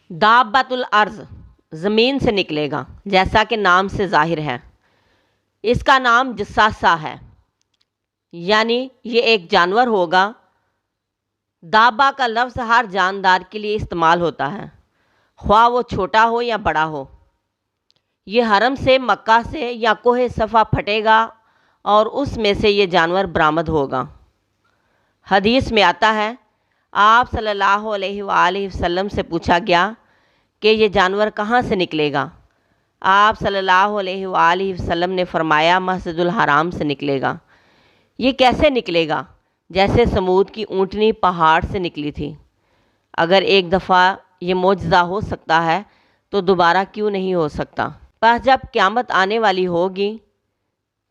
دابۃ الارض زمین سے نکلے گا، جیسا کہ نام سے ظاہر ہے۔ اس کا نام جصاصہ ہے، یعنی یہ ایک جانور ہوگا۔ دابہ کا لفظ ہر جاندار کے لیے استعمال ہوتا ہے، خواہ وہ چھوٹا ہو یا بڑا ہو۔ یہ حرم سے، مکہ سے یا کوہ صفا پھٹے گا اور اس میں سے یہ جانور برآمد ہوگا۔ حدیث میں آتا ہے، آپ صلی اللہ علیہ وآلہ وسلم سے پوچھا گیا کہ یہ جانور کہاں سے نکلے گا؟ آپ صلی اللہ علیہ وآلہ وسلم نے فرمایا، مسجد الحرام سے نکلے گا۔ یہ کیسے نکلے گا؟ جیسے سمود کی اونٹنی پہاڑ سے نکلی تھی۔ اگر ایک دفعہ یہ معجزہ ہو سکتا ہے تو دوبارہ کیوں نہیں ہو سکتا؟ بس جب قیامت آنے والی ہوگی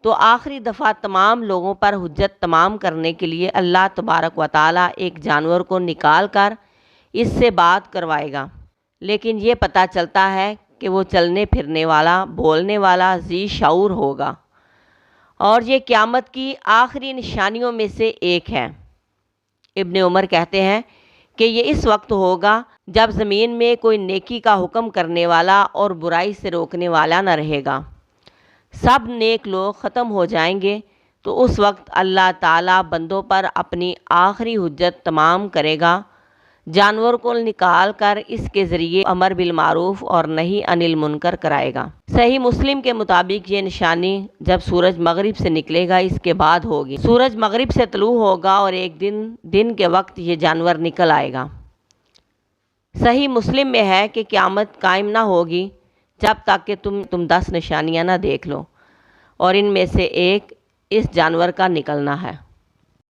تو آخری دفعہ تمام لوگوں پر حجت تمام کرنے کے لیے اللہ تبارک و تعالیٰ ایک جانور کو نکال کر اس سے بات کروائے گا، لیکن یہ پتہ چلتا ہے کہ وہ چلنے پھرنے والا، بولنے والا، ذی شعور ہوگا، اور یہ قیامت کی آخری نشانیوں میں سے ایک ہے۔ ابن عمر کہتے ہیں کہ یہ اس وقت ہوگا جب زمین میں کوئی نیکی کا حکم کرنے والا اور برائی سے روکنے والا نہ رہے گا۔ سب نیک لوگ ختم ہو جائیں گے، تو اس وقت اللہ تعالیٰ بندوں پر اپنی آخری حجت تمام کرے گا، جانور کو نکال کر اس کے ذریعے امر بالمعروف اور نہی عن المنکر کرائے گا۔ صحیح مسلم کے مطابق یہ نشانی جب سورج مغرب سے نکلے گا اس کے بعد ہوگی۔ سورج مغرب سے طلوع ہوگا اور ایک دن کے وقت یہ جانور نکل آئے گا۔ صحیح مسلم میں ہے کہ قیامت قائم نہ ہوگی جب تک کہ تم 10 نشانیاں نہ دیکھ لو، اور ان میں سے ایک اس جانور کا نکلنا ہے۔